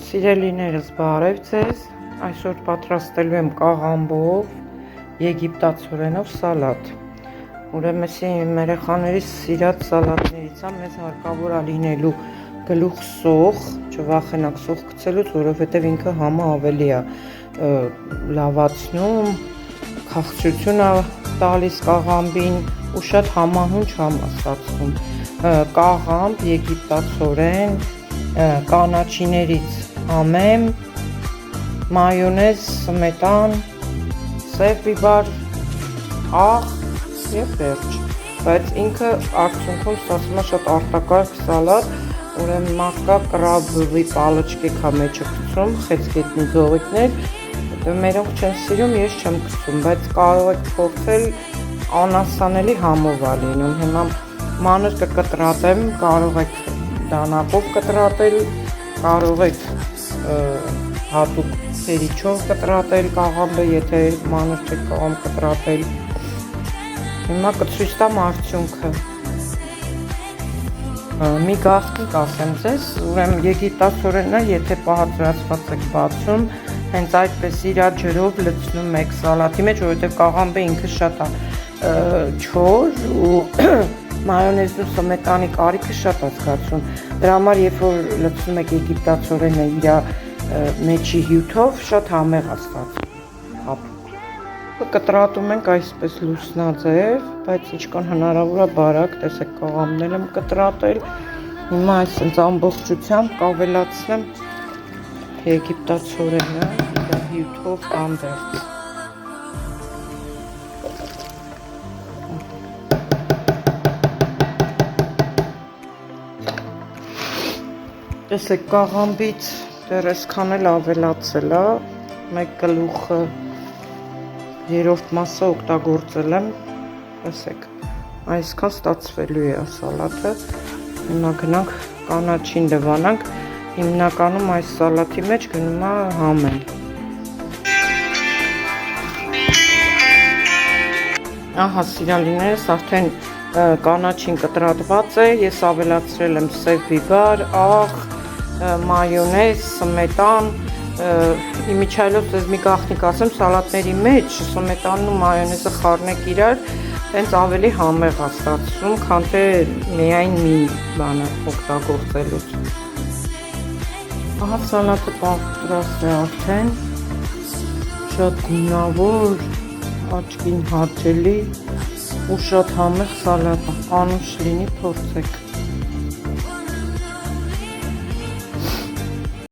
Սիրելիներս, բարև ձեզ։ Այսօր պատրաստելու եմ կաղամբով, եգիպտացորենով սալատ։ Ուրեմն մեր երեխաների սիրած սալատներից է, մեզ հարկավոր է լինելու գլուխ սոխ, չվախենաք սոխ գցելուց, որովհետև ինքը համը ավելի է լավացնում, քաղցրություն է տալիս կաղամբին ու շատ համահունչ համ է ստացվում։ Կաղամբ, եգիպտացորեն, կանաչիներից համեմ, մայոնեզ, սմետան, սև բիբար, աղ և վերջ, բայց ինքը արդյունքում ստացվում է շատ արտակարգ սալատ, ուրեմն մարդկա կրաբի պալաչկեք է մեջը գցում, խեցգետնի ձողիկներ, մերոնք չեն սիրում, ես չեմ գցում, բայց կարող եք փորձել, անասանելի համով է լինում, հիմա մանր կկտրատեմ, կարող եք դանակով կտրատել, կարող եք հատուկ սերիչով կտրատել կաղամբը, եթե մանր չեք կարող կտրատել։ Հիմա կցույց տամ արդյունքը։ Մի գաղտնիք ասեմ ձեզ, ուրեմն եգիպտացորենը, եթե պահածրացված եք բացում, հենց այդպես իր ջրով լցնում եք սալատի մեջ, որովհետև կաղամբը ինքը շատ է չոր ու մայոնեզն ու սմետանի կարիքը շատ է զգացում։ Դրա համար երբ որ լցնում եք եգիպտացորենը իր մեջի հյութով, շատ համեղ է ստացվում։ Կտրատում ենք այսպես լուսնաձև, բայց ինչքան հնարավոր է բարակ, տեսեք կաղամբն եմ կտրատել։ Հիմա այսպես ամբողջությամբ կավելացնեմ եգիպտացորենը իր հյութով հանդերձ։ Տեսեք կաղամբից դեռ այսքան էլ ավելացել է, մեկ գլուխը երրորդ մասը օգտագործել եմ, տեսեք, այսքան ստացվելու է սալատը, հիմա գնանք կանաչին լվանանք, հիմնականում այս սալատի մեջ գնում է համեն։ Ահա սիրալիներս, արդեն կանաչին կտրատված է, ես ավելացրել եմ սև բիբար, աղ, մայոնեզ, սմետան, իմիջայլոց ձեզ մի գաղտնիք ասեմ, սալատների մեջ սմետանն ու մայոնեզը խառնեք իրար, հենց ավելի համեղ է ստացվում, քան թե միայն մի բանը օգտագործելուց։ Ահա սալատը պատրաստ է արդեն, շատ գունավոր, աչքին հաճելի ու շատ համեղ սալատ է, անուշ լինի, փորձեք։